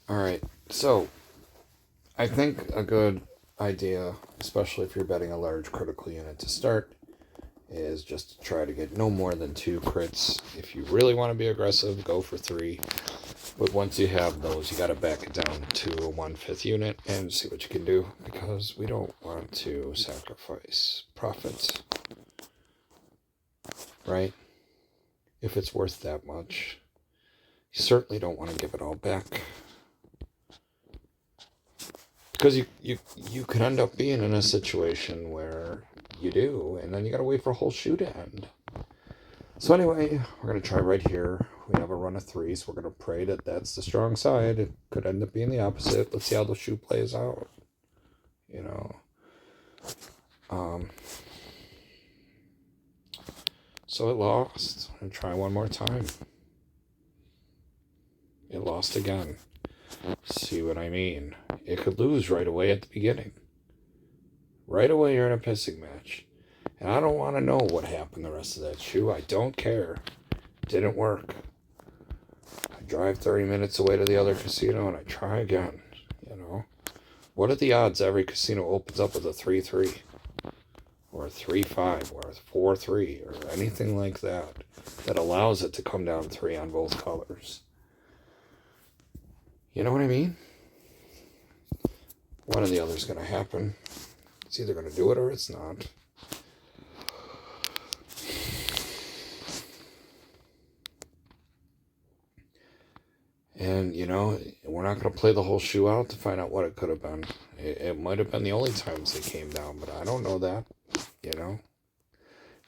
All right. So I think a good idea, especially if you're betting a large critical unit to start, is just to try to get no more than 2 crits. If you really want to be aggressive, go for 3. But once you have those, you got to back it down to a 1/5 unit and see what you can do, because we don't want to sacrifice profits, right? If it's worth that much, you certainly don't want to give it all back, because you could end up being in a situation where you do, and then you got to wait for a whole shoe to end. So anyway, we're going to try right here. We have a run of 3, so we're going to pray that that's the strong side. It could end up being the opposite. Let's see how the shoe plays out. You know. Um, so it lost. I'm going to try one more time. It lost again. See what I mean? It could lose right away at the beginning. Right away you're in a pissing match. And I don't want to know what happened the rest of that shoe. I don't care. Didn't work. I drive 30 minutes away to the other casino and I try again. You know? What are the odds every casino opens up with a 3-3? Or a 3-5? Or a 4-3? Or anything like that that allows it to come down 3 on both colors? You know what I mean? One or the other is going to happen. It's either going to do it or it's not. And, we're not going to play the whole shoe out to find out what it could have been. It might have been the only times they came down, but I don't know that,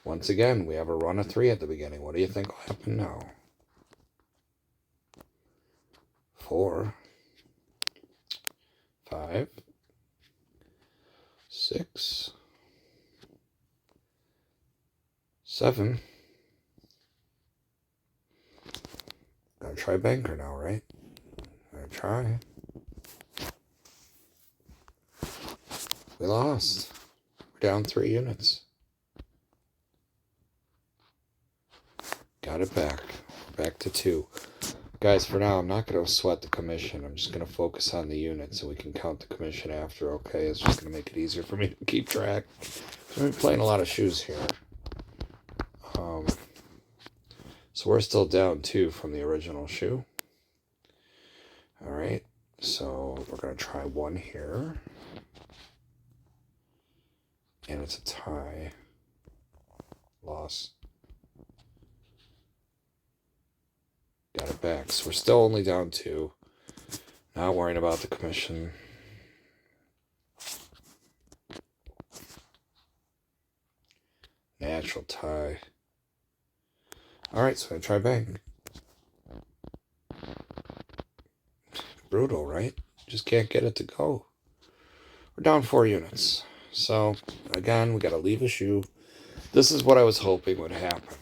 Once again, we have a run of 3 at the beginning. What do you think will happen now? 4, 5, 6, 7. Gotta try banker now, right? Gotta try. We lost. We're down 3 units. Got it back. We're back to 2. Guys, for now, I'm not going to sweat the commission. I'm just going to focus on the unit so we can count the commission after, okay? It's just going to make it easier for me to keep track. So I'm playing a lot of shoes here. So we're still down 2 from the original shoe. All right, so we're going to try 1 here. And it's a tie. Loss. Got it back. So we're still only down 2. Not worrying about the commission. Natural tie. Alright, so I try bank. Brutal, right? Just can't get it to go. We're down 4 units. So, again, we gotta leave a shoe. This is what I was hoping would happen,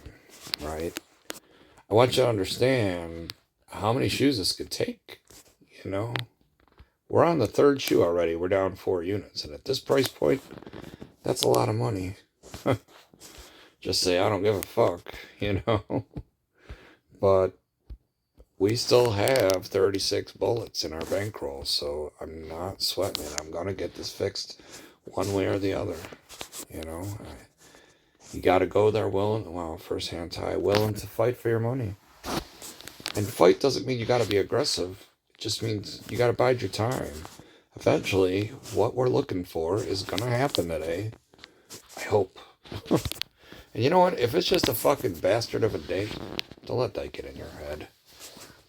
right? I want you to understand how many shoes this could take, We're on the 3rd shoe already. We're down 4 units. And at this price point, that's a lot of money. Just say, I don't give a fuck, But we still have 36 bullets in our bankroll, so I'm not sweating it. I'm going to get this fixed one way or the other, You got to go there first hand tie, willing to fight for your money. And fight doesn't mean you got to be aggressive. It just means you got to bide your time. Eventually, what we're looking for is going to happen today. I hope. And you know what? If it's just a fucking bastard of a day, don't let that get in your head.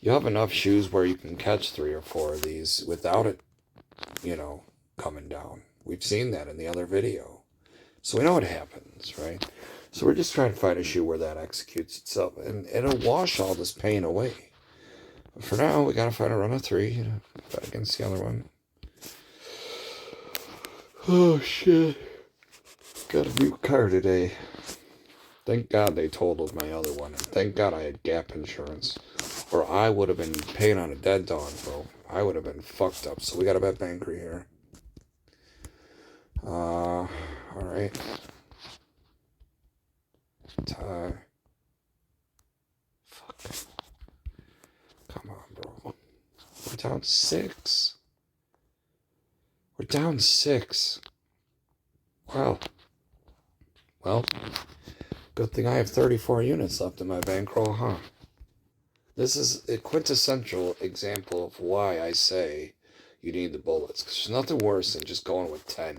You have enough shoes where you can catch 3 or 4 of these without it, coming down. We've seen that in the other video. So we know what happens, right? So we're just trying to find a shoe where that executes itself. And it'll wash all this pain away. But for now, we got to find a run of 3. Bet against the other one. Oh, shit. Got a new car today. Thank God they totaled my other one. And thank God I had gap insurance. Or I would have been paying on a dead dog, bro. I would have been fucked up. So we got to bet banker here. Alright. Tie. Fuck. Come on, bro. What We're down 6. We're down 6. Wow. Well, good thing I have 34 units left in my bankroll, huh? This is a quintessential example of why I say you need the bullets. Because there's nothing worse than just going with 10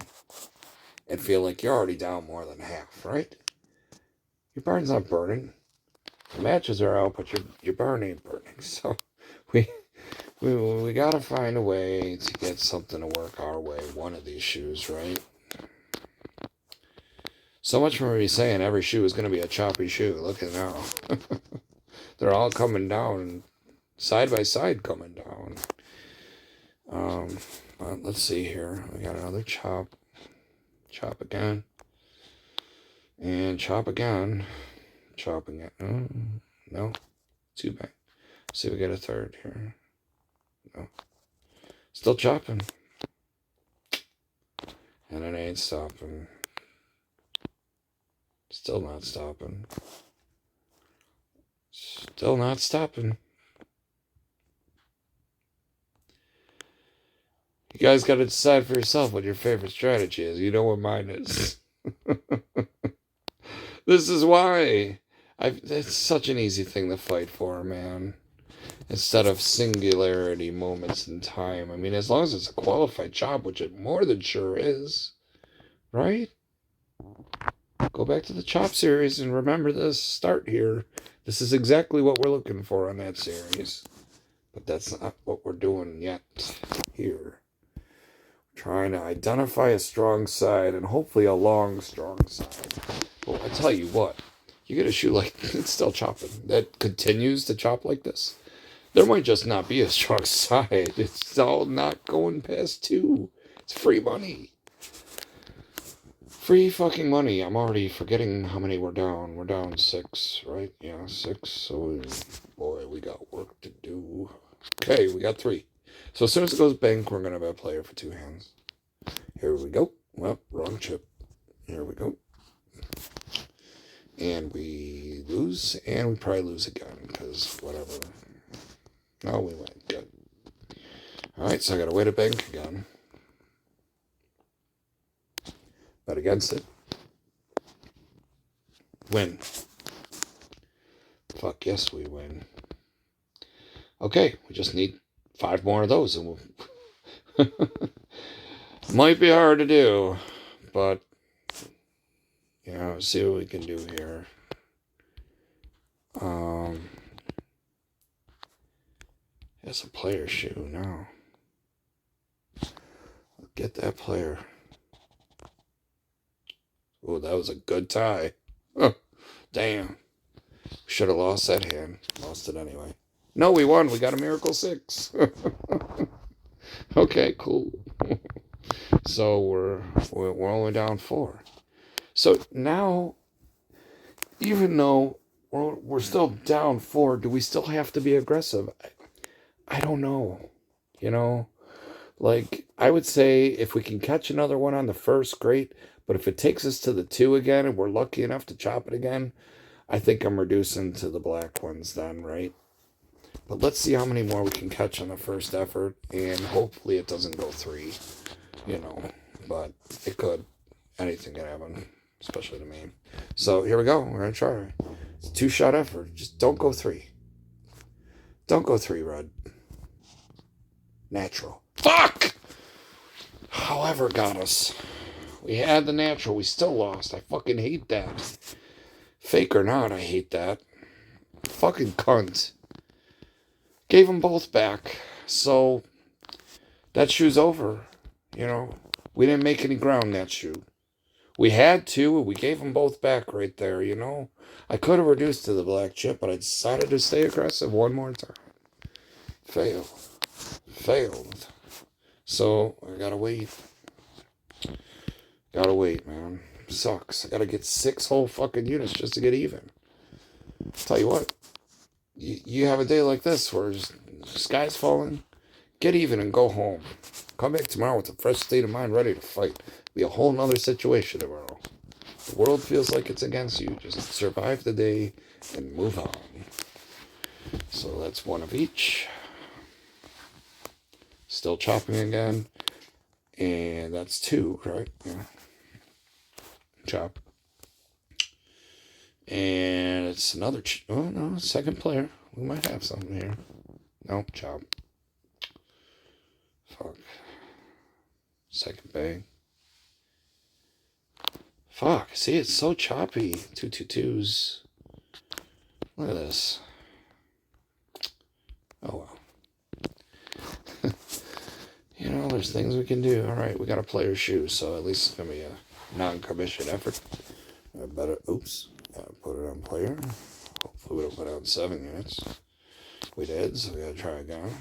and feel like you're already down more than half, right? Your barn's not burning. The matches are out, but your barn ain't burning. So we gotta find a way to get something to work our way. One of these shoes, right? So much for me saying every shoe is gonna be a choppy shoe. Look at now. They're all coming down, side by side coming down. But let's see here. We got another chop. Chop again. And chop again. Chop again. No. Too bad. See if we get a third here. No. Still chopping. And it ain't stopping. Still not stopping. Still not stopping. You guys got to decide for yourself what your favorite strategy is. You know what mine is. This is why. It's such an easy thing to fight for, man. Instead of singularity moments in time. I mean, as long as it's a qualified job, which it more than sure is. Right? Go back to the Chop series and remember this. Start here. This is exactly what we're looking for on that series. But that's not what we're doing yet here. Trying to identify a strong side and hopefully a long, strong side. Well, I tell you what, you get a shoe like it's still chopping that continues to chop like this. There might just not be a strong side. It's all not going past 2. It's free money. Free fucking money. I'm already forgetting how many we're down. We're down 6, right? Yeah, 6. So, boy, we got work to do. Okay, we got 3. So as soon as it goes bank, we're going to have a player for 2 hands. Here we go. Well, wrong chip. Here we go. And we lose, and we probably lose again, because whatever. No, we win. Good. Alright, so I got to wait a bank again. Bet against it. Win. Fuck yes, we win. Okay, we just need 5 more of those, and we'll... Might be hard to do, but see what we can do here. That's a player shoe now. Get that player. Oh, that was a good tie. Oh, damn. Should have lost that hand. Lost it anyway. No, we won. We got a miracle 6. Okay, cool. So we're only down 4. So now, even though we're still down 4, do we still have to be aggressive? I don't know. Like, I would say if we can catch another one on the first, great. But if it takes us to the 2 again and we're lucky enough to chop it again, I think I'm reducing to the black ones then, right? But let's see how many more we can catch on the first effort, and hopefully it doesn't go 3, but it could. Anything can happen, especially to me. So here we go. We're going to try. It's a 2-shot effort. Just don't go 3. Don't go 3, Red. Natural. Fuck! However, got us. We had the natural. We still lost. I fucking hate that. Fake or not, I hate that. Fucking cunt. Gave them both back. So, that shoe's over. We didn't make any ground that shoe. We had to. We gave them both back right there, I could have reduced to the black chip, but I decided to stay aggressive one more time. Failed. So, I gotta wait. Gotta wait, man. Sucks. I gotta get 6 whole fucking units just to get even. Tell you what. You have a day like this where the sky's falling, get even and go home. Come back tomorrow with a fresh state of mind, ready to fight. Be a whole nother situation tomorrow. The world feels like it's against you. Just survive the day and move on. So that's 1 of each. Still chopping again. And that's 2, right? Yeah. Chop. And it's another... oh, no, second player. We might have something here. Nope, chop. Fuck. Second bang. Fuck. See, it's so choppy. 2 2 2s. Look at this. Oh, well. You know, there's things we can do. Alright, we got a player's shoe, so at least it's going to be a non-commission effort. I better... oops. Put it on player. Hopefully we don't put out 7 units. We did, so we gotta try again.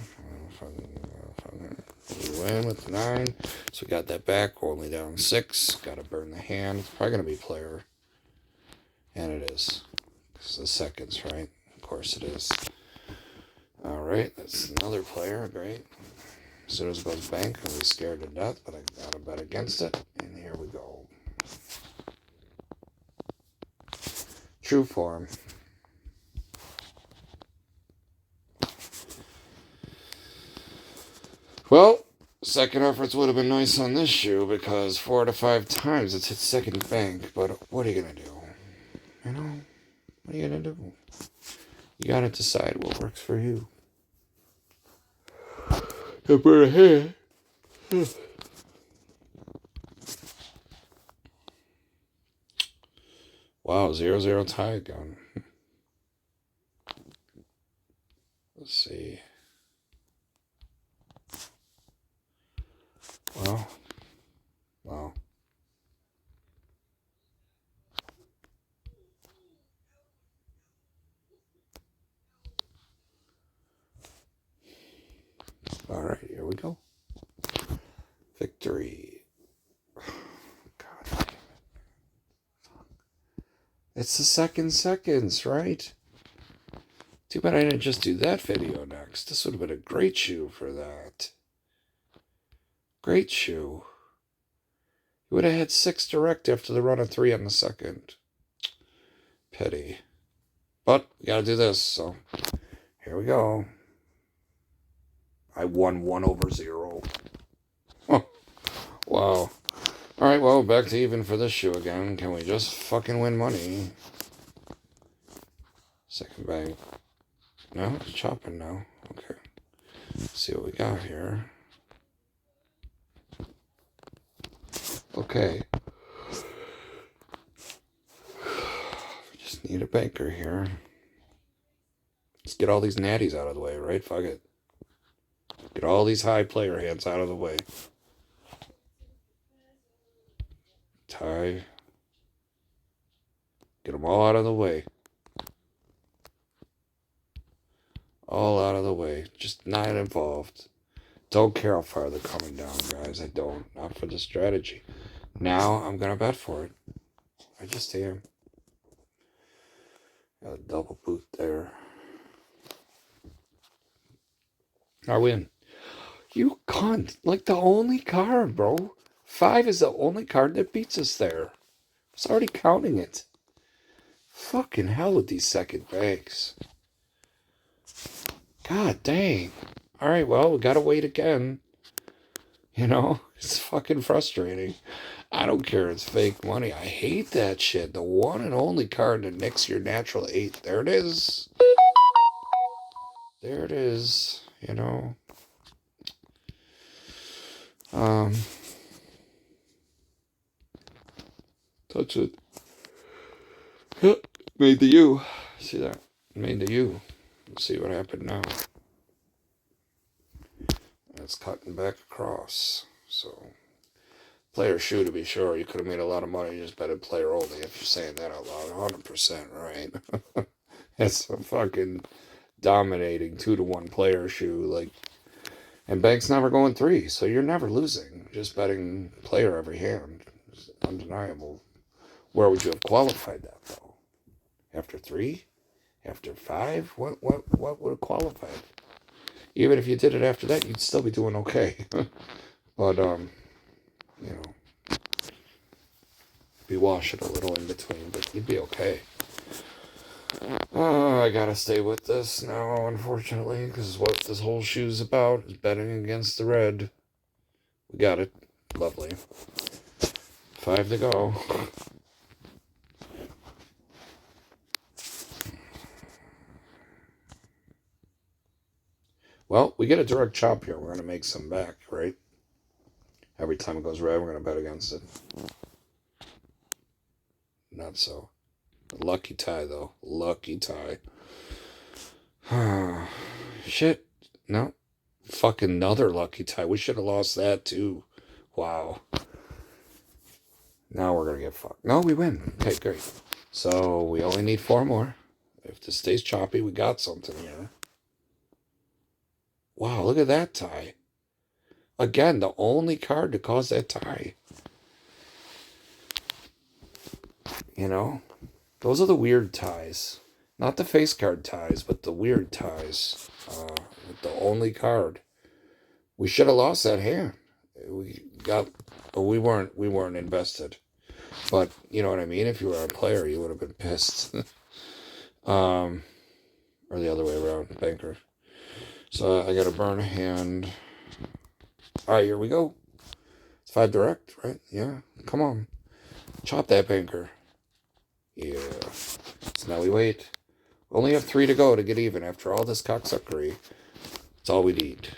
We win with 9. So we got that back. We're only down 6. Gotta burn the hand. It's probably gonna be player. And it is. It's the seconds, right? Of course it is. Alright, that's another player. Great. As soon as it goes bank, I'll be scared to death, but I gotta bet against it. And here we go. True form. Well, second efforts would have been nice on this shoe because 4 to 5 times it's hit second bank. But what are you going to do? You know, what are you going to do? You got to decide what works for you. Upper ahead. Wow, 0-0 tie again. Let's see. Well, wow. All right, here we go. Victory. God damn it. It's the seconds, right? Too bad I didn't just do that video next. This would have been a great shoe for that. Great shoe. You would have had 6 direct after the run of 3 on the second. Pity. But we gotta do this, so here we go. I won 1/0. Oh, wow. Alright, well, back to even for this shoe again. Can we just fucking win money? Second bag. No, it's chopping now. Okay. Let's see what we got here. Okay. We just need a banker here. Let's get all these natties out of the way, right? Fuck it. Get all these high player hands out of the way. Tie. Get them all out of the way. All out of the way. Just not involved. Don't care how far they're coming down, guys. I don't. Not for the strategy. Now I'm going to bet for it. I just am. Got a double boot there. I win. You cunt. Like the only card, bro. 5 is the only card that beats us there. I was already counting it. Fucking hell with these second banks. God dang. Alright, well, we gotta wait again. You know, it's fucking frustrating. I don't care, it's fake money. I hate that shit. The one and only card that nicks your natural 8. There it is. There it is. You know. Touch it. Made the U. See that? Made the U. Let's see what happened now. It's cutting back across. So, player shoe to be sure. You could have made a lot of money just betting player only if you're saying that out loud. 100%, right? It's a fucking dominating 2-to-1 player shoe. Like, and bank's never going 3, so you're never losing. Just betting player every hand. It's undeniable. Where would you have qualified that though? After 3? After 5? What would have qualified? Even if you did it after that, you'd still be doing okay. But you know, be washing a little in between, but you'd be okay. I gotta stay with this now, unfortunately, because what this whole shoe's about is betting against the red. We got it. Lovely. 5 to go. Well, we get a direct chop here. We're going to make some back, right? Every time it goes red, we're going to bet against it. Not so. Lucky tie, though. Lucky tie. Shit. No. Fucking another lucky tie. We should have lost that, too. Wow. Now we're going to get fucked. No, we win. Okay, great. So we only need 4 more. If this stays choppy, we got something here. Wow, look at that tie. Again, the only card to cause that tie. You know? Those are the weird ties. Not the face card ties, but the weird ties. With the only card. We should have lost that hand. We weren't invested. But you know what I mean? If you were a player, you would have been pissed. Or the other way around, banker. So I got to burn a hand. All right, here we go. It's 5 direct, right? Yeah. Come on. Chop that banker. Yeah. So now we wait. We only have 3 to go to get even. After all this cocksuckery, that's all we need.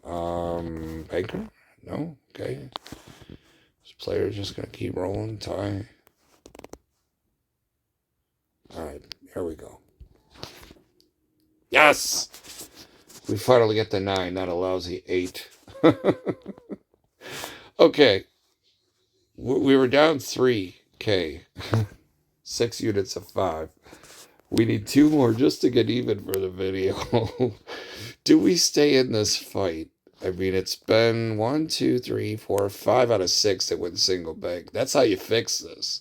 Banker? No? Okay. This player's just going to keep rolling. Tie. All right. Here we go. Yes! We finally get the 9, not a lousy 8. Okay. We were down 3K. 6 units of 5. We need 2 more just to get even for the video. Do we stay in this fight? I mean, it's been 1, 2, 3, 4, 5 out of 6 that went single bank. That's how you fix this.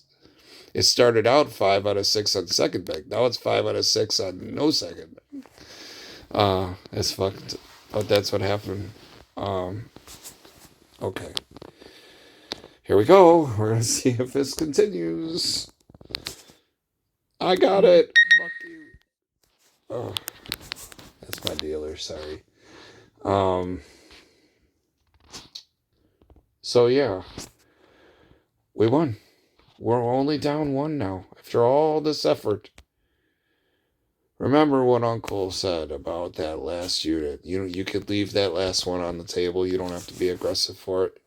It started out 5 out of 6 on second bank. Now it's 5 out of 6 on no second bank. It's fucked. But that's what happened. Okay. Here we go. We're going to see if this continues. I got it. Fuck you. Oh, that's my dealer. Sorry. So yeah, we won. We're only down 1 now after all this effort. Remember what Uncle said about that last unit. You could leave that last one on the table. You don't have to be aggressive for it.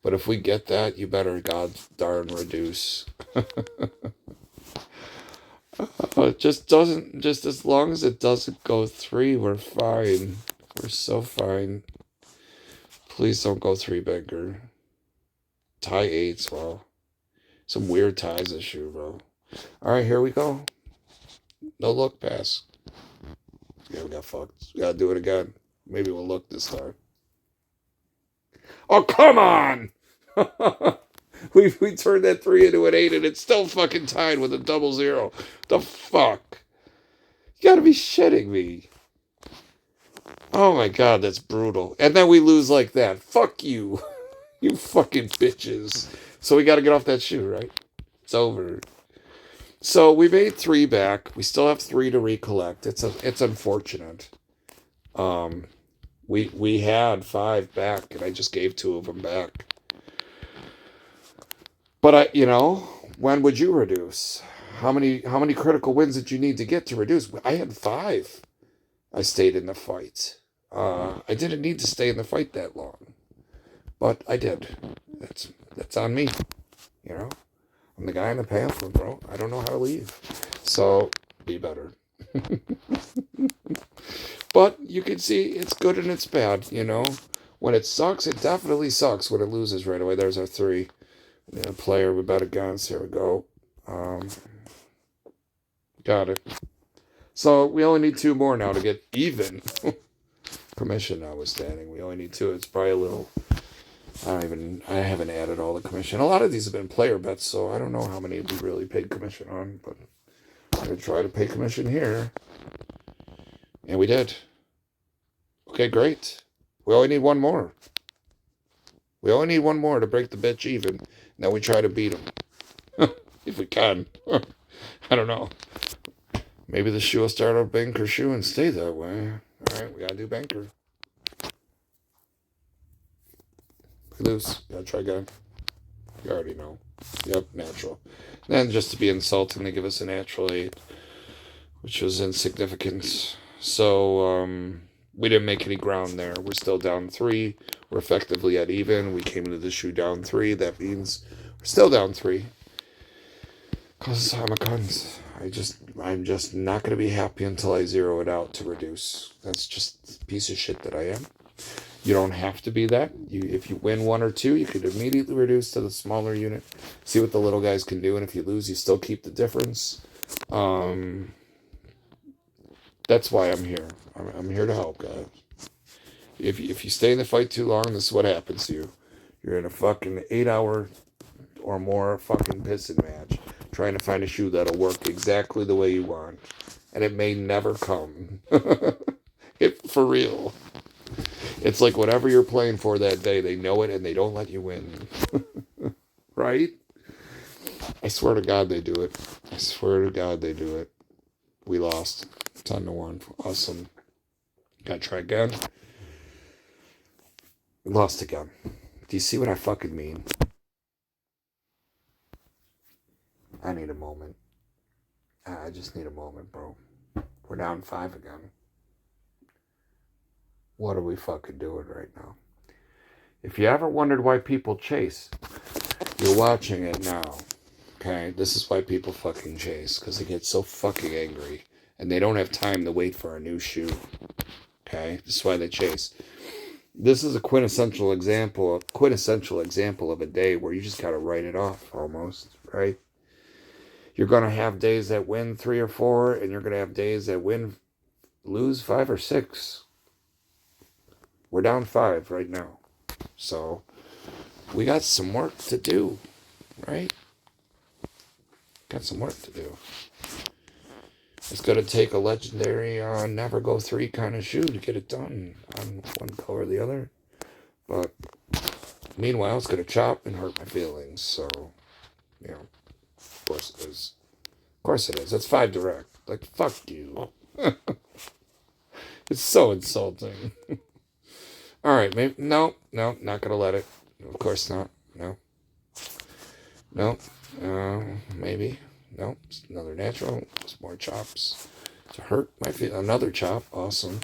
But if we get that, you better god darn reduce. It just doesn't, just as long as it doesn't go 3, we're fine. We're so fine. Please don't go 3 banker. Tie 8s, well. Some weird ties issue, bro. Alright, here we go. No look pass. Yeah, we got fucked. We gotta do it again. Maybe we'll look this time. Oh, come on! we turned that 3 into an 8 and it's still fucking tied with a 0-0. The fuck? You gotta be shitting me. Oh my god, that's brutal. And then we lose like that. Fuck you. You fucking bitches. So we gotta get off that shoe, right? It's over. So we made 3 back. We still have 3 to recollect. It's unfortunate. We had 5 back, and I just gave 2 of them back. But when would you reduce? How many critical wins did you need to get to reduce? I had 5. I stayed in the fight. I didn't need to stay in the fight that long, but I did. That's on me. I'm the guy in the pamphlet, bro. I don't know how to leave. So, be better. But you can see it's good and it's bad, When it sucks, it definitely sucks when it loses right away. There's our 3. Player we bet against. Here we go. Got it. So, we only need 2 more now to get even. Commission notwithstanding. We only need 2. It's probably a little... I haven't added all the commission. A lot of these have been player bets, so I don't know how many we really paid commission on, but I'm going to try to pay commission here. And we did. Okay, great. We only need 1 more. We only need 1 more to break the bitch even. Then we try to beat him. If we can. I don't know. Maybe the shoe will start a banker shoe and stay that way. Alright, we gotta do banker. Loose. Gotta try again. You already know. Yep, natural. Then, just to be insulting, they give us a natural 8, which was insignificant. So, we didn't make any ground there. We're still down 3. We're effectively at even. We came into the shoe down 3. That means we're still down 3. Because I'm a cunt. I'm just not going to be happy until I zero it out to reduce. That's just a piece of shit that I am. You don't have to be that. If you win 1 or 2, you could immediately reduce to the smaller unit. See what the little guys can do, and if you lose, you still keep the difference. That's why I'm here. I'm here to help, guys. If you stay in the fight too long, this is what happens to you. You're in a fucking 8-hour or more fucking pissing match, trying to find a shoe that'll work exactly the way you want. And it may never come. For real. It's like whatever you're playing for that day, they know it and they don't let you win. Right? I swear to God they do it. I swear to God they do it. We lost 10-1. Awesome. Gotta try again. We lost again. Do you see what I fucking mean? I need a moment. I just need a moment, bro. We're down 5 again. What are we fucking doing right now? If you ever wondered why people chase, you're watching it now. Okay? This is why people fucking chase. Because they get so fucking angry. And they don't have time to wait for a new shoe. Okay? This is why they chase. This is a quintessential example of a day where you just gotta write it off almost, right? You're gonna have days that win 3 or 4, and you're gonna have days that lose 5 or 6. We're down 5 right now. So we got some work to do, right? Got some work to do. It's going to take a legendary never go 3 kind of shoe to get it done on one color or the other. But meanwhile, it's going to chop and hurt my feelings. So, of course it is. Of course it is. That's 5 direct. Like, fuck you. It's so insulting. All right, maybe no, not gonna let it. Of course not. No. Maybe. No. It's another natural. Just more chops to hurt my feet. Another chop. Awesome.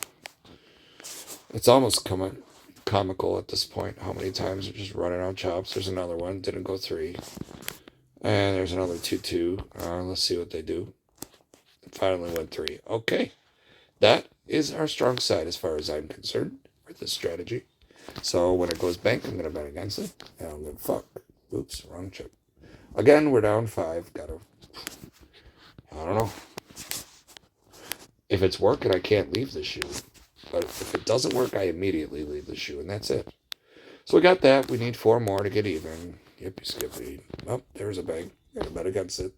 It's almost comical at this point. How many times we're just running out chops. There's another one. Didn't go 3. And there's another 2-2. Let's see what they do. It finally went 3. Okay. That is our strong side as far as I'm concerned for this strategy. So when it goes bank, I'm going to bet against it. And I'm going to fuck. Oops, wrong chip. Again, we're down 5. I don't know. If it's working, I can't leave the shoe. But if it doesn't work, I immediately leave the shoe. And that's it. So we got that. We need 4 more to get even. Yippee skippy. Oh, there's a bank. Got to bet against it.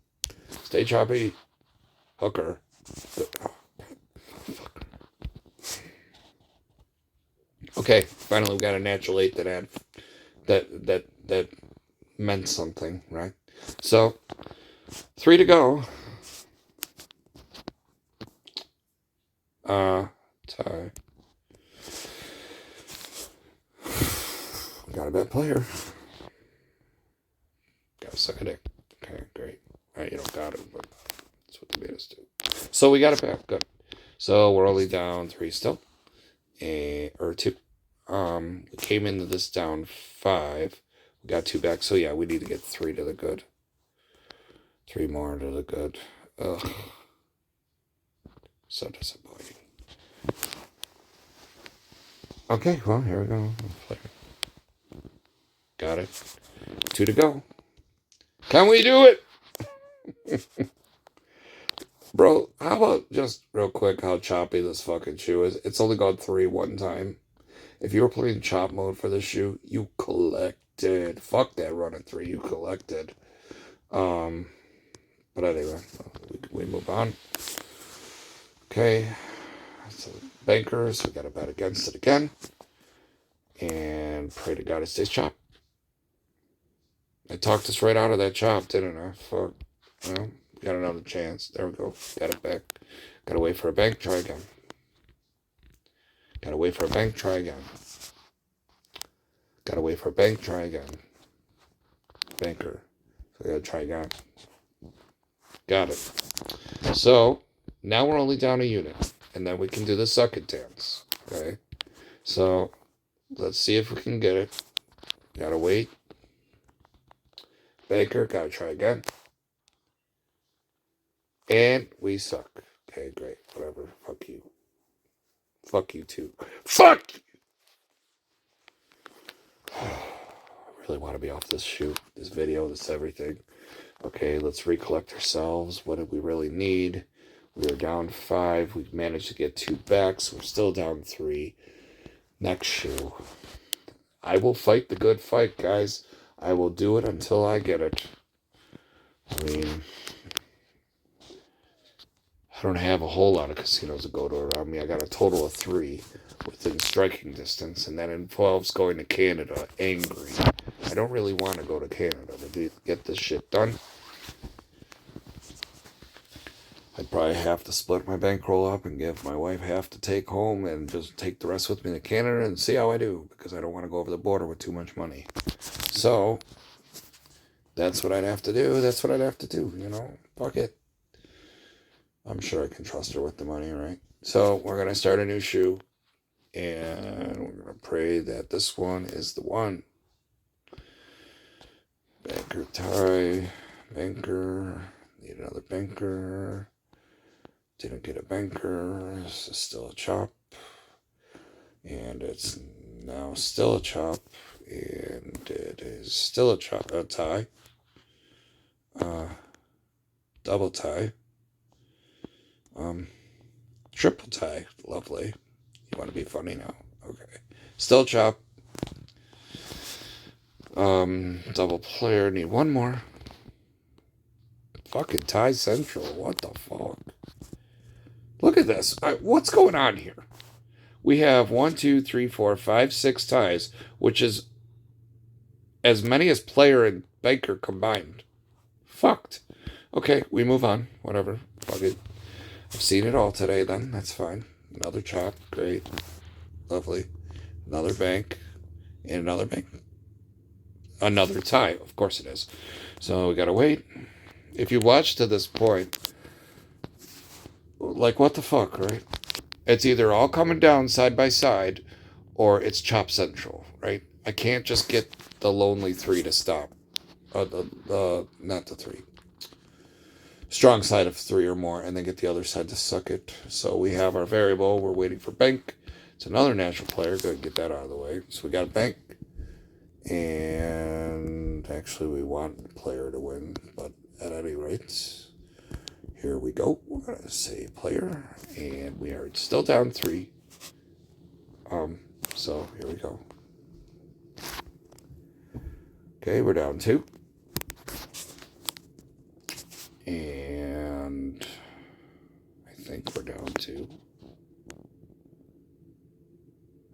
Stay choppy. Hooker. Okay, finally we got a natural 8 that meant something, right? So 3 to go. Tie. Got a bet player. Got a suck a dick. Okay, great. Alright, you don't got it, but that's what they made us do. So we got a bet. Good. So we're only down 3 still. Or 2. We came into this down 5. We got 2 back. So yeah, we need to get 3 to the good. 3 more to the good. Ugh. So disappointing. Okay, well, here we go. Got it. 2 to go. Can we do it? Bro, how about just real quick how choppy this fucking shoe is? It's only gone 3 one time. If you were playing chop mode for this shoe, you collected. Fuck that run at 3. You collected. But anyway, we move on. Okay. So bankers, we gotta bet against it again. And pray to God it stays chop. I talked us right out of that chop, didn't I? Fuck. Well, Got another chance. There we go. Got it back. Gotta wait for a bank. Try again. Gotta wait for a bank. Try again. Gotta wait for a bank. Try again. Banker. So I gotta try again. Got it. So now we're only down a unit. And then we can do the suck it dance. Okay. So let's see if we can get it. Gotta wait. Banker. Gotta try again. And we suck. Okay, great. Whatever. Fuck you. Fuck you too. Fuck you! I really want to be off this shoot, this video, this everything. Okay, let's recollect ourselves. What do we really need? We are down 5. We managed to get 2 back, so we're still down 3. Next shoe. I will fight the good fight, guys. I will do it until I get it. I mean, I don't have a whole lot of casinos to go to around me. I got a total of 3 within striking distance, and that involves going to Canada angry. I don't really want to go to Canada to get this shit done. I'd probably have to split my bankroll up and give my wife half to take home and just take the rest with me to Canada and see how I do, because I don't want to go over the border with too much money. So, that's what I'd have to do. That's what I'd have to do, you know? Fuck it. I'm sure I can trust her with the money, right? So, we're going to start a new shoe. And we're going to pray that this one is the one. Banker tie. Banker. Need another banker. Didn't get a banker. This is still a chop. And it's now still a chop. And it is still a chop. A tie. Double tie. Triple tie. Lovely. You want to be funny now? Okay. Still chop. Double player. Need one more. Fucking tie central. What the fuck? Look at this. What's going on here? We have 1, 2, 3, 4, 5, 6 ties, which is as many as player and banker combined. Fucked. Okay, we move on. Whatever. Fuck it. I've seen it all today then. That's fine. Another chop. Great. Lovely. Another bank. And another bank. Another tie. Of course it is. So we gotta wait. If you watch to this point, like what the fuck, right? It's either all coming down side by side or it's chop central, right? I can't just get the lonely 3 to stop. Not the 3. Strong side of 3 or more, and then get the other side to suck it. So we have our variable. We're waiting for bank. It's another natural player. Go ahead and get that out of the way. So we got a bank. And actually we want player to win. But at any rate, here we go. We're going to say player. And we are still down 3. So here we go. Okay, we're down 2. And I think we're down 2.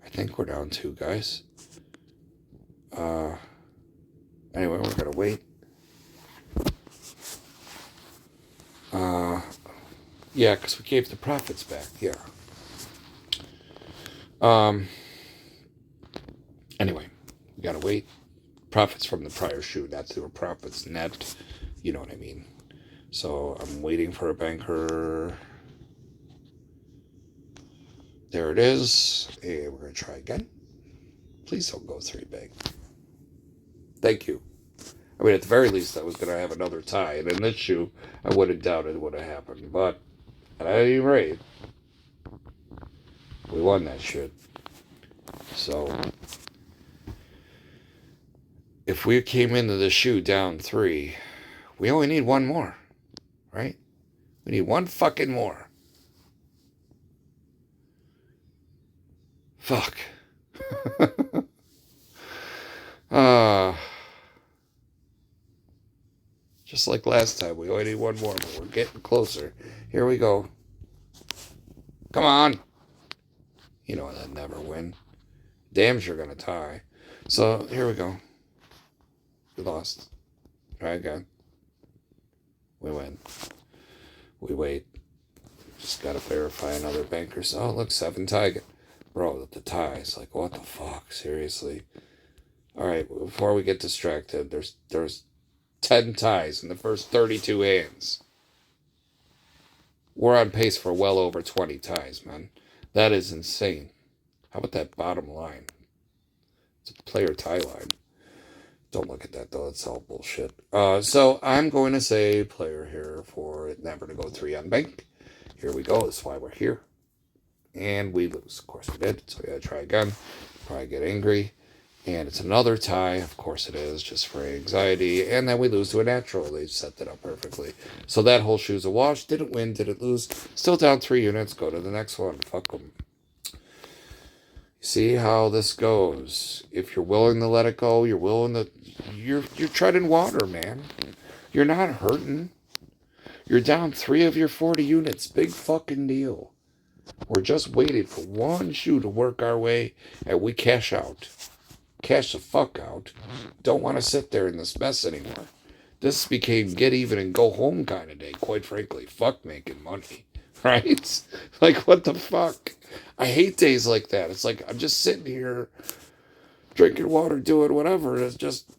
I think we're down 2, guys. Anyway, we're gonna wait. Yeah, because we gave the profits back. Yeah. Anyway, we gotta wait. Profits from the prior shoe. That's the profits net. You know what I mean. So I'm waiting for a banker. There it is. And we're going to try again. Please don't go 3 big. Thank you. I mean, at the very least, I was going to have another tie. And in this shoe, I would have doubted it would have happened. But at any rate, we won that shit. So if we came into the shoe down 3, we only need 1 more. Right? We need 1 fucking more. Fuck. Just like last time, we only need 1 more, but we're getting closer. Here we go. Come on. You know that never win. Damn sure gonna tie. So here we go. We lost. Try again. We win. We wait. Just gotta verify another banker. Oh, look, 7 tie. Bro, the ties. Like, what the fuck? Seriously. Alright, before we get distracted, there's 10 ties in the first 32 hands. We're on pace for well over 20 ties, man. That is insane. How about that bottom line? It's a player tie line. Don't look at that, though. It's all bullshit. So I'm going to say player here for it never to go 3 on bank. Here we go. That's why we're here. And we lose. Of course we did. So we gotta try again. Probably get angry. And it's another tie. Of course it is, just for anxiety. And then we lose to a natural. They set that up perfectly. So that whole shoe's a wash. Didn't win, didn't lose. Still down 3 units. Go to the next one. Fuck them. See how this goes. If you're willing to let it go, you're willing to... You're treading water, man. You're not hurting. You're down 3 of your 40 units. Big fucking deal. We're just waiting for one shoe to work our way, and we cash out. Cash the fuck out. Don't want to sit there in this mess anymore. This became get even and go home kind of day, quite frankly. Fuck making money. Right? Like, what the fuck? I hate days like that. It's like I'm just sitting here drinking water, doing whatever. It's just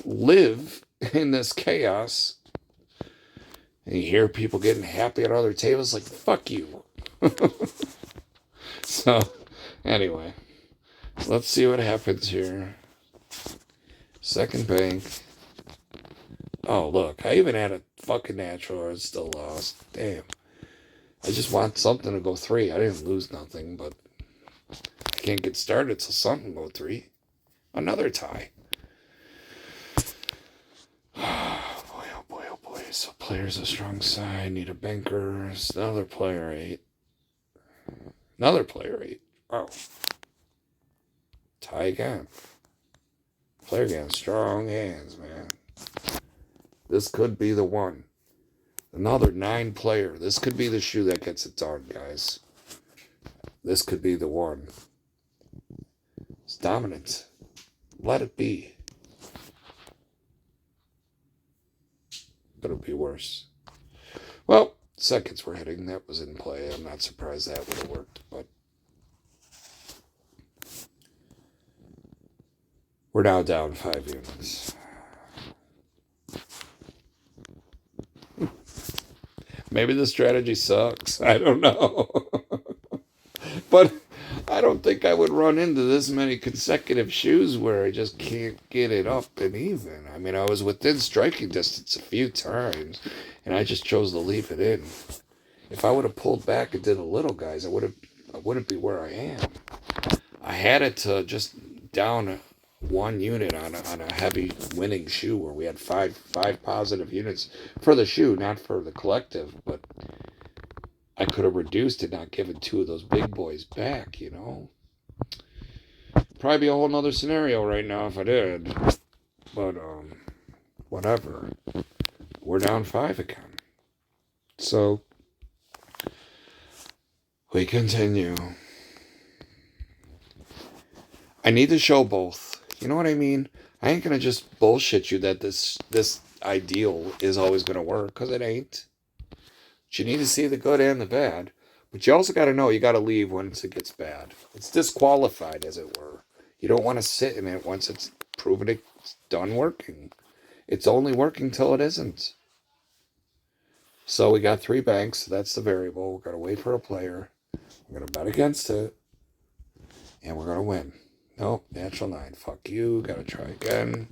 live in this chaos. And you hear people getting happy at other tables. Like, fuck you. So, anyway. Let's see what happens here. Second bank. Oh, look. I even had a fucking natural. I still lost. Damn. I just want something to go 3. I didn't lose nothing, but I can't get started, so something go 3. Another tie. Oh boy, oh boy. So player's a strong side. Need a banker. Another player 8. Another player 8. Oh. Tie again. Player again. Strong hands, man. This could be the one. Another 9 player. This could be the shoe that gets it done, guys. This could be the one. It's dominant. Let it be. But it'll be worse. Well, seconds were hitting. That was in play. I'm not surprised that would have worked, but we're now down 5 units. Maybe the strategy sucks. I don't know. But I don't think I would run into this many consecutive shoes where I just can't get it up and even. I mean, I was within striking distance a few times, and I just chose to leave it in. If I would have pulled back and did a little, guys, I wouldn't be where I am. I had it to just down 1 unit on a heavy winning shoe where we had five positive units for the shoe, not for the collective, but I could have reduced it, not given 2 of those big boys back, you know. Probably be a whole nother scenario right now if I did. But whatever. We're down 5 again. So we continue. I need to show both. You know what I mean? I ain't gonna just bullshit you that this ideal is always gonna work, because it ain't. But you need to see the good and the bad. But you also gotta know you gotta leave once it gets bad. It's disqualified, as it were. You don't want to sit in it once it's proven it's done working. It's only working till it isn't. So we got 3 banks. That's the variable. We're gonna wait for a player. We're gonna bet against it. And we're gonna win. Nope, natural 9. Fuck you. Gotta try again.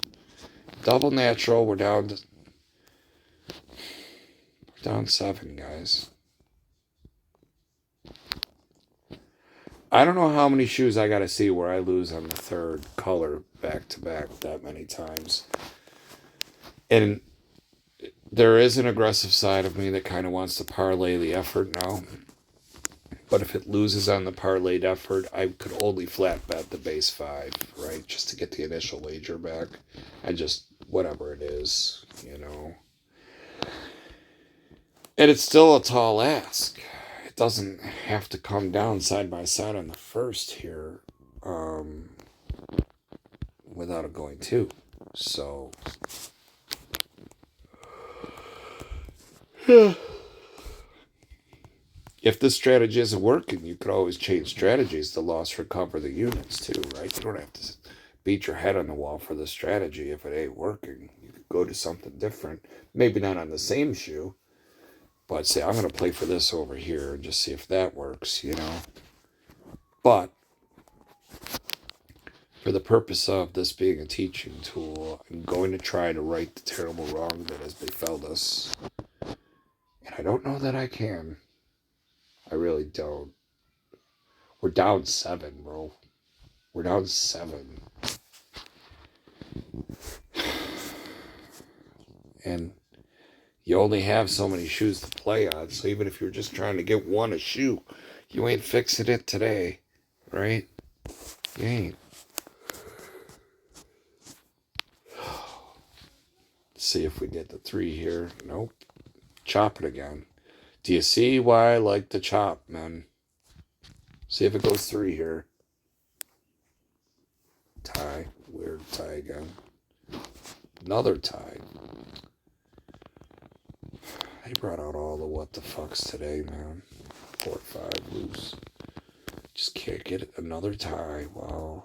Double natural. We're down 7, guys. I don't know how many shoes I gotta see where I lose on the 3rd color back to back that many times. And there is an aggressive side of me that kind of wants to parlay the effort now. But if it loses on the parlayed effort, I could only flat bet the base 5, right? Just to get the initial wager back. And just whatever it is, you know. And it's still a tall ask. It doesn't have to come down side by side on the 1st here without it going 2. So, yeah. If this strategy isn't working, you could always change strategies to loss recover the units too, right? You don't have to beat your head on the wall for the strategy if it ain't working. You could go to something different. Maybe not on the same shoe, but say, I'm going to play for this over here and just see if that works, you know? But for the purpose of this being a teaching tool, I'm going to try to right the terrible wrong that has befelled us. And I don't know that I can. I really don't. We're down 7, bro. We're down 7. And you only have so many shoes to play on. So even if you're just trying to get one a shoe, you ain't fixing it today, right? You ain't. See if we get the 3 here. Nope. Chop it again. Do you see why I like to chop, man? See if it goes 3 here. Tie. Weird tie again. Another tie. They brought out all the what the fucks today, man. 4 or 5 loose. Just can't get it. Another tie. Wow.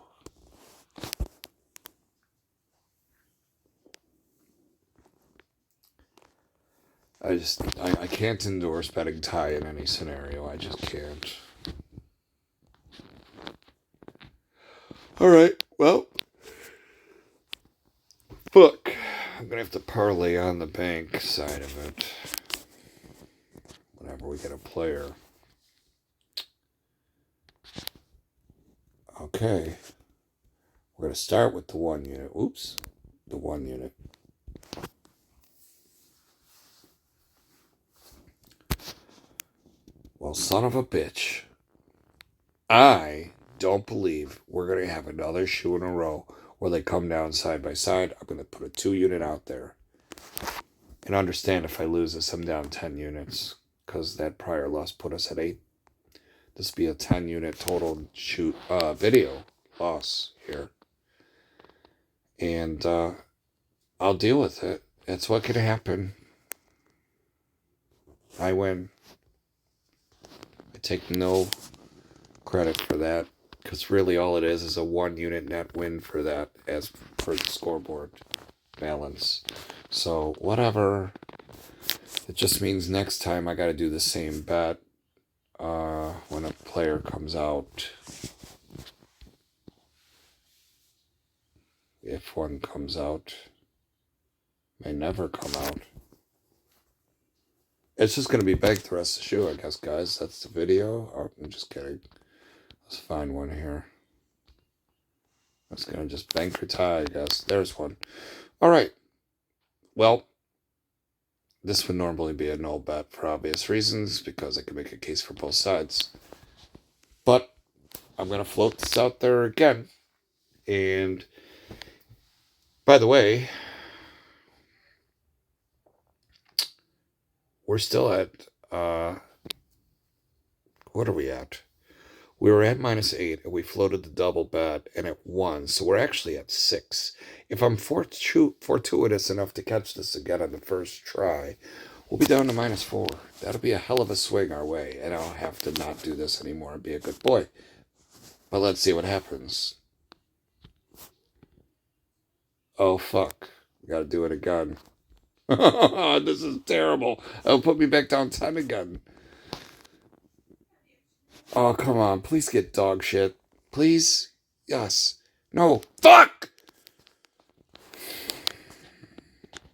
I can't endorse betting tie in any scenario. I just can't. Alright, well. Fuck. I'm gonna have to parlay on the bank side of it. Whenever we get a player. Okay. We're gonna start with the 1 unit. Oops. The 1 unit. Well, son of a bitch. I don't believe we're going to have another shoe in a row where they come down side by side. I'm going to put a 2 unit out there. And understand if I lose this, I'm down 10 units. Because that prior loss put us at 8. This will be a 10 unit total video loss here. And I'll deal with it. That's what could happen. I win. I take no credit for that, because really all it is a 1 unit net win for that as per the scoreboard balance. So whatever. It just means next time I got to do the same bet when a player comes out. If one comes out. May never come out. It's just going to be baked the rest of the shoe, I guess, guys. That's the video. Oh, I'm just kidding. Let's find one here. That's going to just bank or tie, I guess. There's one. All right. Well, this would normally be a no bet for obvious reasons, because I can make a case for both sides. But I'm going to float this out there again. And by the way, we're still at, what are we at? We were at -8, and we floated the double bet, and it won. So we're actually at 6. If I'm fortuitous enough to catch this again on the first try, we'll be down to -4. That'll be a hell of a swing our way, and I'll have to not do this anymore and be a good boy. But let's see what happens. Oh, fuck. We gotta do it again. This is terrible. It'll put me back down 10 again. Oh, come on. Please get dog shit. Please? Yes. No. Fuck!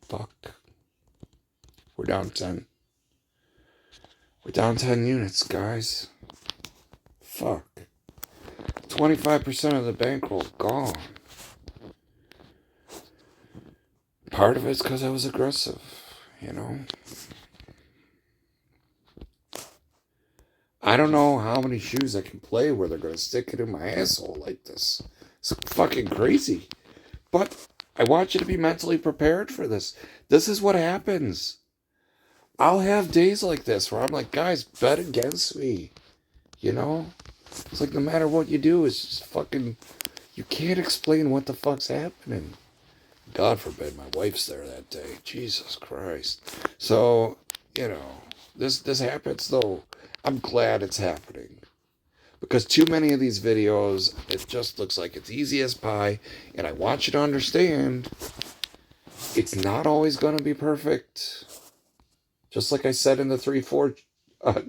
Fuck. We're down 10. We're down 10 units, guys. Fuck. 25% of the bankroll gone. Part of it's because I was aggressive, you know? I don't know how many shoes I can play where they're going to stick it in my asshole like this. It's fucking crazy. But I want you to be mentally prepared for this. This is what happens. I'll have days like this where I'm like, guys, bet against me. You know? It's like no matter what you do, it's just fucking... You can't explain what the fuck's happening. God forbid my wife's there that day. Jesus Christ. So, you know, this happens though. I'm glad it's happening. Because too many of these videos, it just looks like it's easy as pie. And I want you to understand, it's not always going to be perfect. Just like I said in the 3-4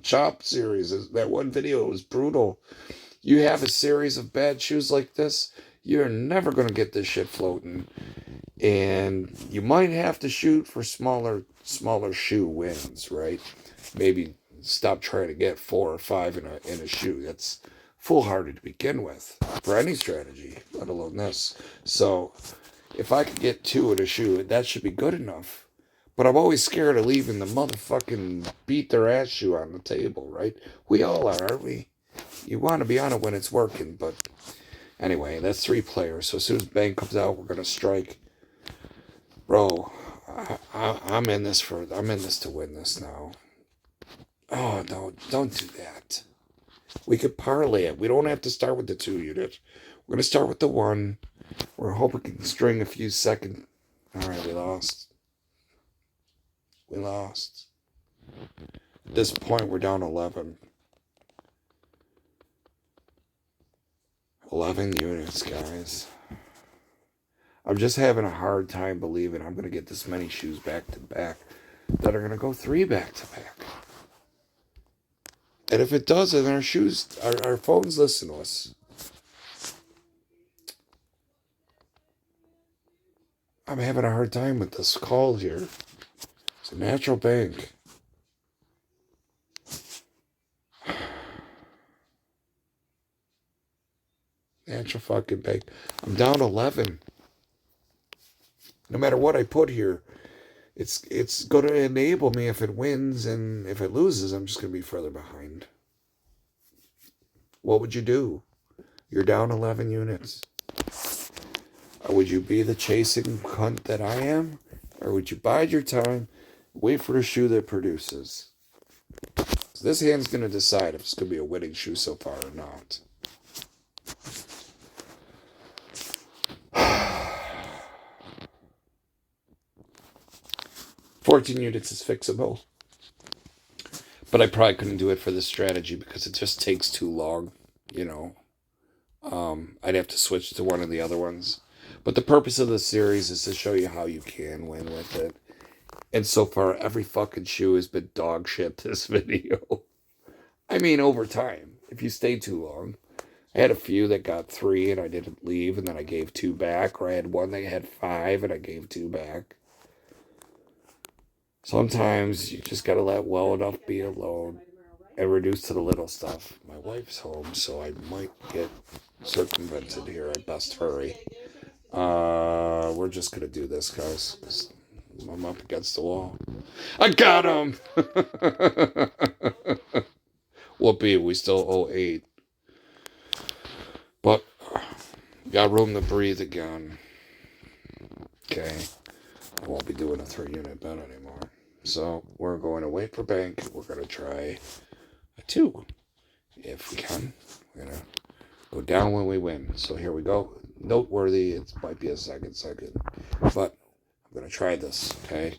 chop series, that one video was brutal. You have a series of bad shoes like this, you're never going to get this shit floating. And you might have to shoot for smaller shoe wins, right? Maybe stop trying to get 4 or 5 in a shoe. That's foolhardy to begin with for any strategy, let alone this. So if I could get 2 in a shoe, that should be good enough. But I'm always scared of leaving the motherfucking beat their ass shoe on the table, right? We all are, aren't we? You want to be on it when it's working, but anyway, that's 3 players. So as soon as bang comes out, we're gonna strike. Bro, I'm in this to win this now. Oh no, don't do that. We could parlay it. We don't have to start with the 2 unit. We're gonna start with the 1. We're hoping we can string a few seconds. All right, we lost. We lost. At this point, we're down 11. 11 units, guys. I'm just having a hard time believing I'm going to get this many shoes back to back that are going to go 3 back to back. And if it does, then our phones listen to us. I'm having a hard time with this call here. It's a natural bank. Natural fucking bank. I'm down 11. No matter what I put here, it's going to enable me if it wins, and if it loses, I'm just going to be further behind. What would you do? You're down 11 units. Would you be the chasing cunt that I am? Or would you bide your time, wait for a shoe that produces? So this hand's going to decide if it's going to be a winning shoe so far or not. $14 units is fixable. But I probably couldn't do it for this strategy because it just takes too long, you know. I'd have to switch to one of the other ones. But the purpose of the series is to show you how you can win with it. And so far, every fucking shoe has been dog shit this video. I mean, over time, if you stay too long. I had a few that got 3 and I didn't leave, and then I gave 2 back. Or I had one that had 5 and I gave 2 back. Sometimes you just gotta let well enough be alone and reduce to the little stuff. My wife's home, so I might get circumvented here. I best hurry. We're just gonna do this, guys, because I'm up against the wall. I got him! Whoopee, we still owe 8. But, got room to breathe again. Okay. I won't be doing a 3-unit bet anymore. So, we're going to wait for bank. We're going to try a 2. If we can. We're going to go down when we win. So, here we go. Noteworthy. It might be a second. But, I'm going to try this, okay?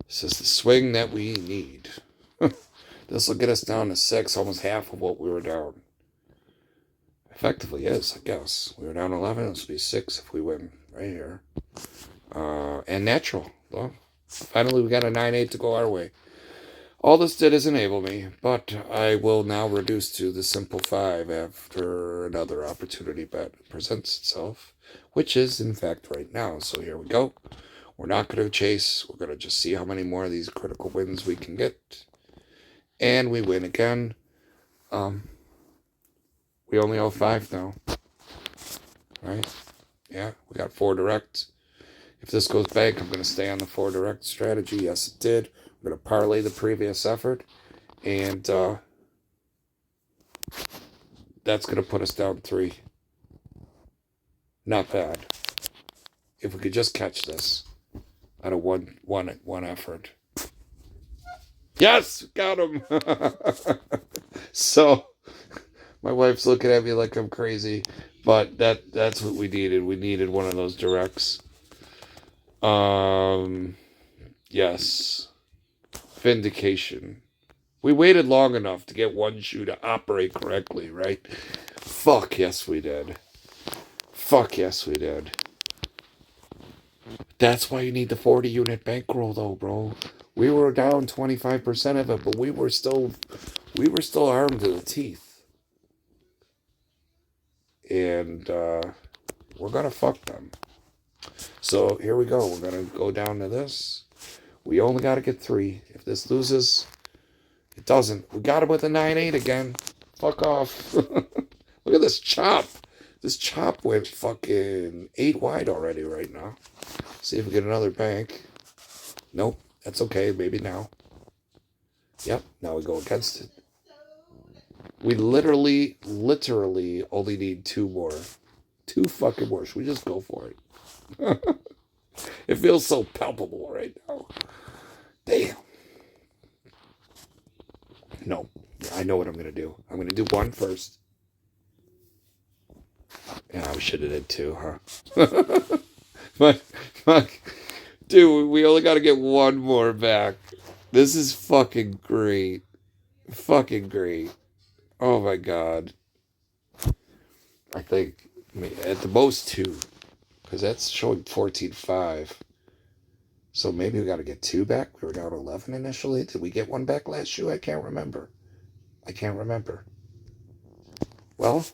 This is the swing that we need. This will get us down to 6, almost half of what we were down. Effectively is, I guess. We were down 11. This will be 6 if we win right here. And natural. Well, finally, we got a 9-8 to go our way. All this did is enable me, but I will now reduce to the simple 5 after another opportunity bet presents itself, which is, in fact, right now. So here we go. We're not going to chase. We're going to just see how many more of these critical wins we can get. And we win again. We only owe 5 now. Right? Yeah, we got 4 direct. If this goes back, I'm going to stay on the 4 direct strategy. Yes, it did. I'm going to parlay the previous effort. And that's going to put us down 3. Not bad. If we could just catch this out of one effort. Yes! Got him! So, my wife's looking at me like I'm crazy. But that's what we needed. We needed one of those directs. Yes. Vindication. We waited long enough to get one shoe to operate correctly, right? Fuck yes we did. Fuck yes we did. That's why you need the 40 unit bankroll though, bro. We were down 25% of it, but we were still armed to the teeth. And we're gonna fuck them. So here we go. We're gonna go down to this. We only gotta get 3. If this loses, it doesn't. We got him with a 9-8 again. Fuck off. Look at this chop. This chop went fucking 8 wide already right now. See if we get another bank. Nope. That's okay. Maybe now. Yep. Now we go against it. We literally only need 2 more. 2 fucking more. Should we just go for it? It feels so palpable right now. Damn. No. I know what I'm going to do. I'm going to do 1 first. Yeah, we should have did 2, huh? But, fuck. Dude, we only got to get 1 more back. This is fucking great. Fucking great. Oh my god. I think at the most 2. Because that's showing 14.5. So maybe we got to get 2 back. We were down 11 initially. Did we get 1 back last shoe? I can't remember. Well,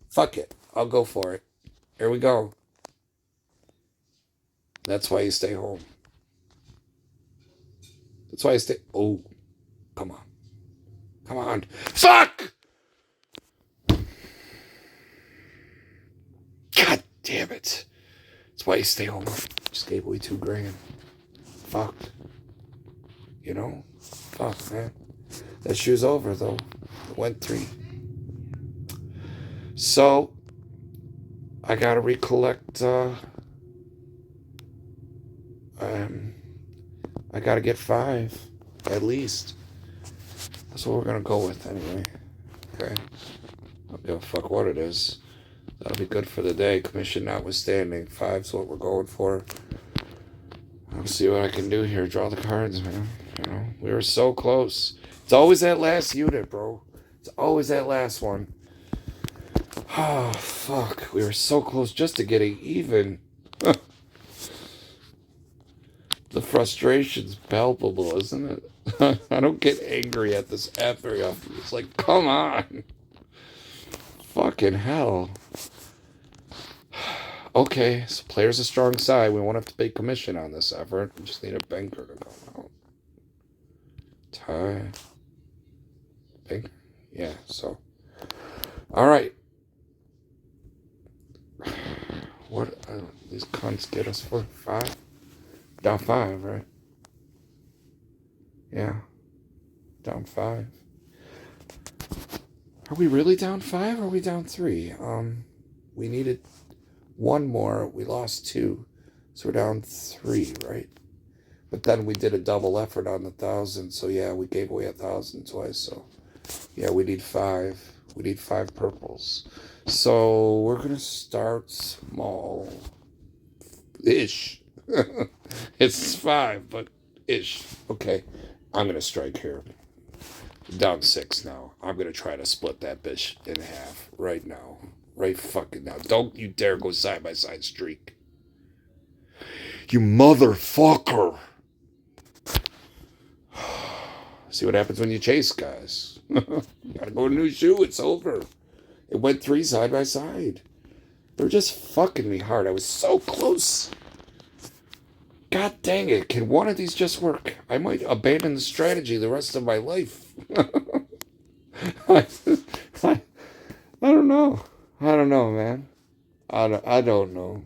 fuck it. I'll go for it. Here we go. That's why you stay home. That's why I stay... Oh, come on. Come on. Fuck! God damn it. That's why you stay home. Just gave away $2,000. Fuck. You know? Fuck, man. That shoe's over, though. It went 3. So, I gotta recollect, I gotta get 5, at least. That's what we're gonna go with, anyway. Okay? I don't give a fuck what it is. That'll be good for the day, commission notwithstanding. 5's what we're going for. I'll see what I can do here. Draw the cards, man. You know, we were so close. It's always that last unit, bro. It's always that last one. Oh, fuck. We were so close just to getting even. The frustration's palpable, isn't it? I don't get angry at this app very often. It's like, come on. Fucking hell. Okay, so player's a strong side. We won't have to pay commission on this effort. We just need a banker to come out. Tie. Banker? Yeah, so. Alright. What? These cunts get us for 5? Down 5, right? Yeah. Down 5. Are we really down 5 or are we down 3? We needed 1 more. We lost 2. So we're down 3, right? But then we did a double effort on the 1,000. So yeah, we gave away 1,000 twice. So yeah, we need 5. We need 5 purples. So we're going to start small. Ish. It's 5, but ish. Okay. I'm going to strike here. Down 6 now. I'm going to try to split that bitch in half right now. Right fucking now. Don't you dare go side by side streak. You motherfucker. See what happens when you chase, guys. You gotta go to a new shoe. It's over. It went 3 side by side. They're just fucking me hard. I was so close. God dang it. Can one of these just work? I might abandon the strategy the rest of my life. I don't know. I don't know, man. I don't know.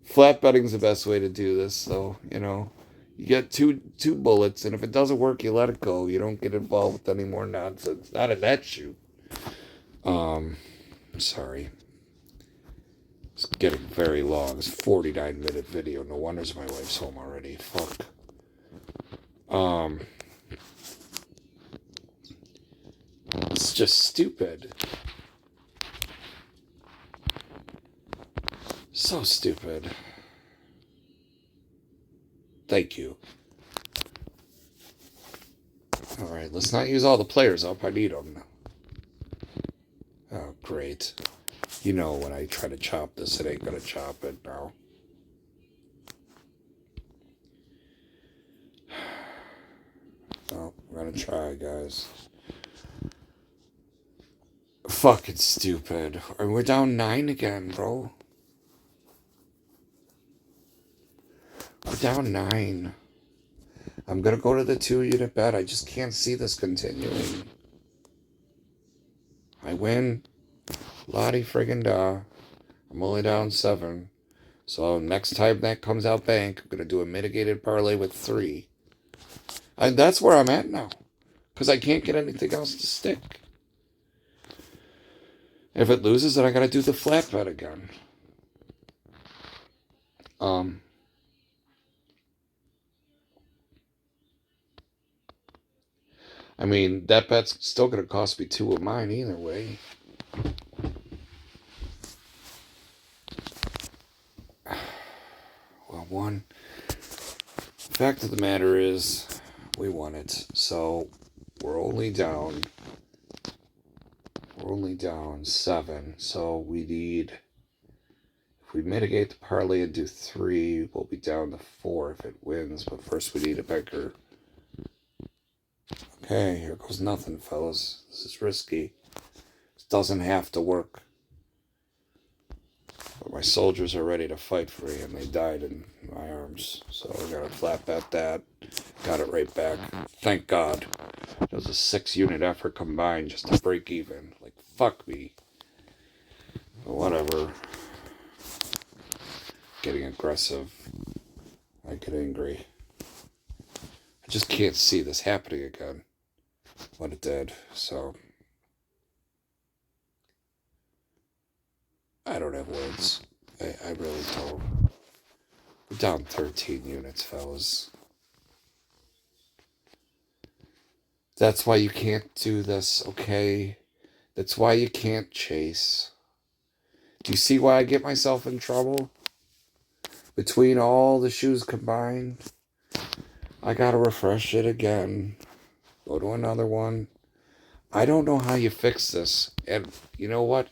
Flat betting's the best way to do this, so, you know. You get two bullets, and if it doesn't work, you let it go. You don't get involved with any more nonsense. Not in that shoot. Sorry. It's getting very long. It's a 49-minute video. No wonder my wife's home already. Fuck. It's just stupid. So stupid. Thank you. Alright, let's not use all the players up. I need them. Oh, great. You know when I try to chop this, it ain't gonna chop it now. Oh, we're gonna try, guys. Fucking stupid. We're down 9 again, bro. We're down 9. I'm gonna go to the 2-unit bet. I just can't see this continuing. I win. Lottie friggin' da. I'm only down 7. So next time that comes out bank, I'm gonna do a mitigated parlay with 3. And that's where I'm at now. Because I can't get anything else to stick. If it loses, then I gotta do the flat bet again. I mean, that bet's still gonna cost me 2 of mine either way. Well, 1. Fact of the matter is, we won it. So we're only down 7. So we need, if we mitigate the parlay and do 3, we'll be down to 4 if it wins. But first we need a banker. Okay, here goes nothing, fellas. This is risky. This doesn't have to work. But my soldiers are ready to fight for me, and they died in my arms. So I gotta flat bet that. Got it right back. Thank God. It was a 6-unit effort combined just to break even. Like, fuck me. But whatever. Getting aggressive. I get angry. I just can't see this happening again. But it did, so I don't have words. I really don't. We're down 13 units, fellas. That's why you can't do this, okay? That's why you can't chase. Do you see why I get myself in trouble? Between all the shoes combined, I gotta refresh it again. Go to another one. I don't know how you fix this. And you know what?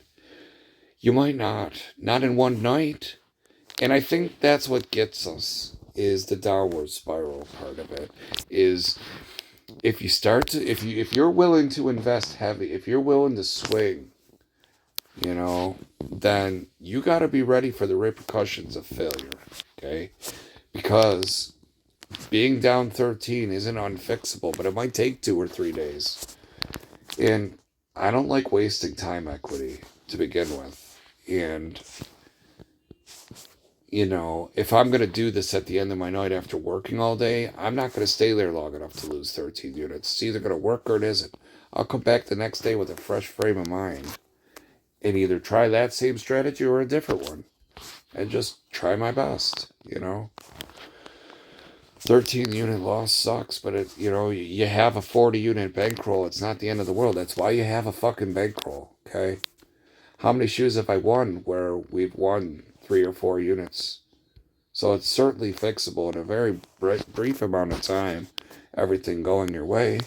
You might not. Not in one night. And I think that's what gets us, is the downward spiral part of it. Is if you start to, if you're willing to invest heavy, if you're willing to swing, then you got to be ready for the repercussions of failure. Okay? Because being down 13 isn't unfixable, but it might take 2 or 3 days. And I don't like wasting time equity to begin with. And, if I'm going to do this at the end of my night after working all day, I'm not going to stay there long enough to lose 13 units. It's either going to work or it isn't. I'll come back the next day with a fresh frame of mind and either try that same strategy or a different one. And just try my best, 13-unit loss sucks, but you have a 40-unit bankroll. It's not the end of the world. That's why you have a fucking bankroll, okay? How many shoes have I won where we've won 3 or 4 units? So it's certainly fixable in a very brief amount of time, everything going your way.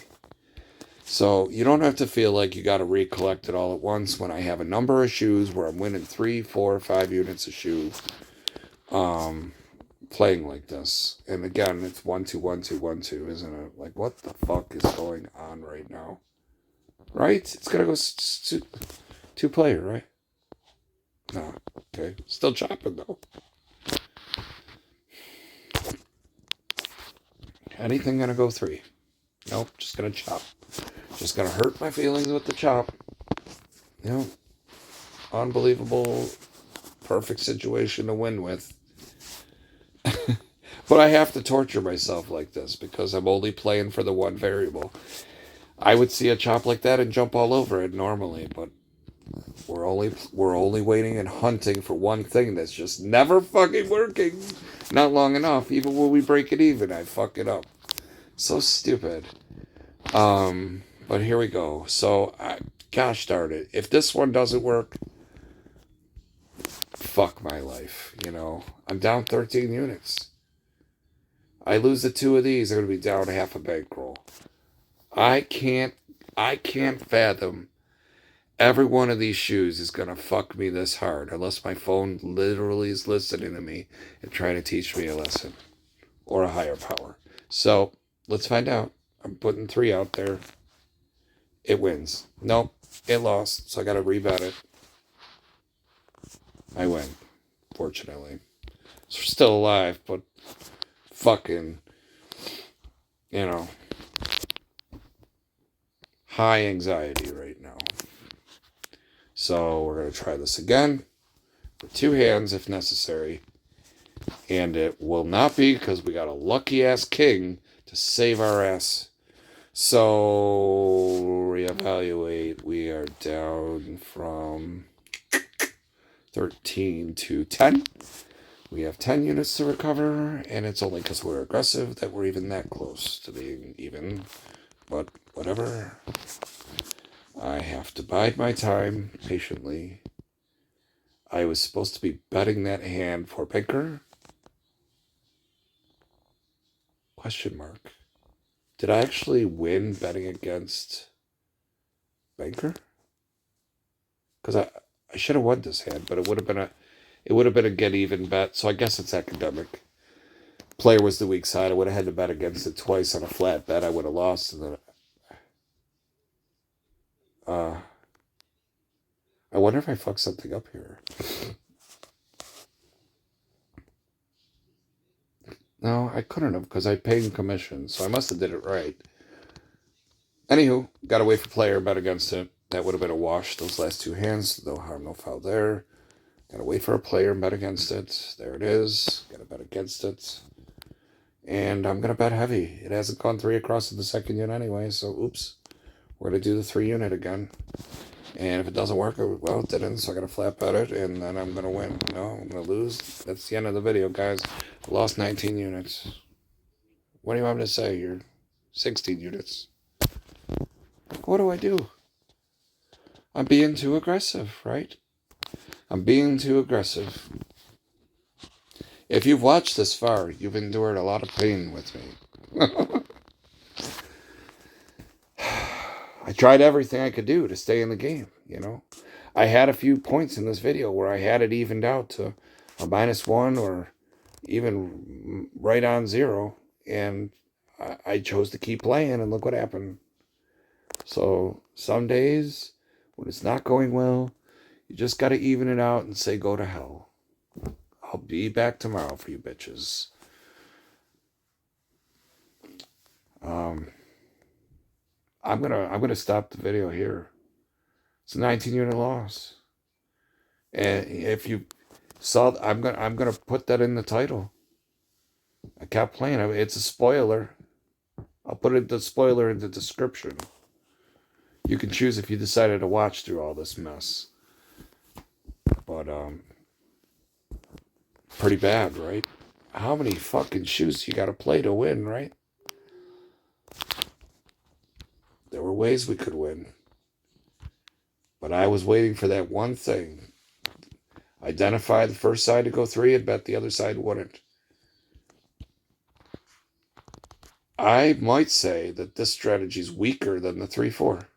So you don't have to feel like you got to recollect it all at once when I have a number of shoes where I'm winning 3, 4, 5 units a shoe. Playing like this. And again, it's 1, 2, 1, 2, 1, 2, isn't it? Like, what the fuck is going on right now? Right? It's gonna go 2-player, right? No. Okay. Still chopping, though. Anything gonna go 3? Nope. Just gonna chop. Just gonna hurt my feelings with the chop. Unbelievable. Perfect situation to win with. But I have to torture myself like this because I'm only playing for the one variable. I would see a chop like that and jump all over it normally, but we're only waiting and hunting for one thing that's just never fucking working. Not long enough. Even when we break it even, I fuck it up. So stupid. But here we go. So, gosh darn it. If this one doesn't work, fuck my life, I'm down 13 units. I lose the 2 of these, I'm going to be down half a bankroll. I can't fathom every one of these shoes is gonna fuck me this hard unless my phone literally is listening to me and trying to teach me a lesson or a higher power. So let's find out. I'm putting 3 out there. It wins. Nope, it lost. So I gotta rebet it. I win, fortunately. So we're still alive, but fucking, you know, high anxiety right now. So we're going to try this again with 2 hands if necessary. And it will not be because we got a lucky ass king to save our ass. So reevaluate. We are down from 13 to 10. We have 10 units to recover, and it's only because we're aggressive that we're even that close to being even. But whatever. I have to bide my time patiently. I was supposed to be betting that hand for Banker? Question mark. Did I actually win betting against Banker? Because I should have won this hand, but it would have been a get even bet. So I guess it's academic. Player was the weak side. I would have had to bet against it twice on a flat bet. I would have lost, and then I wonder if I fucked something up here. No, I couldn't have because I paid commission, so I must have did it right. Anywho, gotta wait for player, bet against it. That would have been a wash, those last 2 hands. No harm, no foul there. Gotta wait for a player, bet against it. There it is. Gotta bet against it. And I'm gonna bet heavy. It hasn't gone 3 across to the second unit anyway, so oops. We're gonna do the 3 unit again. And if it doesn't work, well, it didn't, so I gotta flat bet it, and then I'm gonna win. No, I'm gonna lose. That's the end of the video, guys. I lost 19 units. What do you want me to say? You're 16 units. What do I do? I'm being too aggressive, right? I'm being too aggressive. If you've watched this far, you've endured a lot of pain with me. I tried everything I could do to stay in the game, you know? I had a few points in this video where I had it evened out to a -1 or even right on 0, and I chose to keep playing, and look what happened. So some days when it's not going well, you just got to even it out and say go to hell. I'll be back tomorrow for you bitches. I'm gonna stop the video here. It's a 19 unit loss, and if you saw, I'm gonna put that in the title. I kept playing. It's a spoiler. I'll put the spoiler in the description. You can choose if you decided to watch through all this mess. But pretty bad, right? How many fucking shoes you gotta play to win, right? There were ways we could win. But I was waiting for that one thing. Identify the first side to go 3 and bet the other side wouldn't. I might say that this strategy is weaker than the 3-4.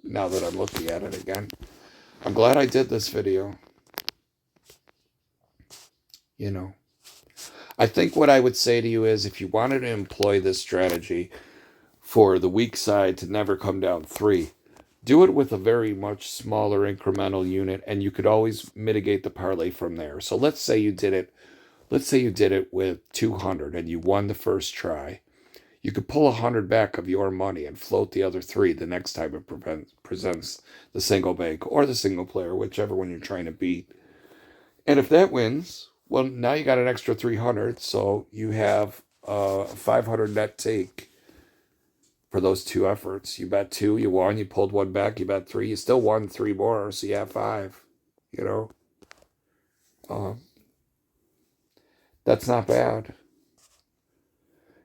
Now that I'm looking at it again. I'm glad I did this video. You know. I think what I would say to you is if you wanted to employ this strategy for the weak side to never come down 3, do it with a very much smaller incremental unit, and you could always mitigate the parlay from there. So let's say you did it with 200 and you won the first try. You could pull 100 back of your money and float the other 3 the next time it presents the single bank or the single player, whichever one you're trying to beat. And if that wins, well, now you got an extra 300, so you have a 500 net take for those 2 efforts. You bet 2, you won, you pulled 1 back, you bet 3, you still won 3 more, so you have 5, you know. That's not bad.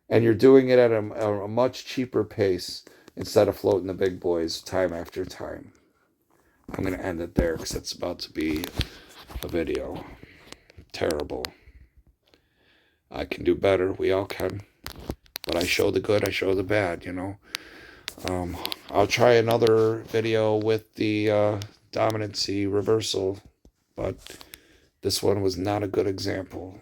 And you're doing it at a much cheaper pace instead of floating the big boys time after time. I'm going to end it there because it's about to be a video. Terrible. I can do better. We all can. But I show the good, I show the bad, you know. I'll try another video with the dominancy reversal, but this one was not a good example.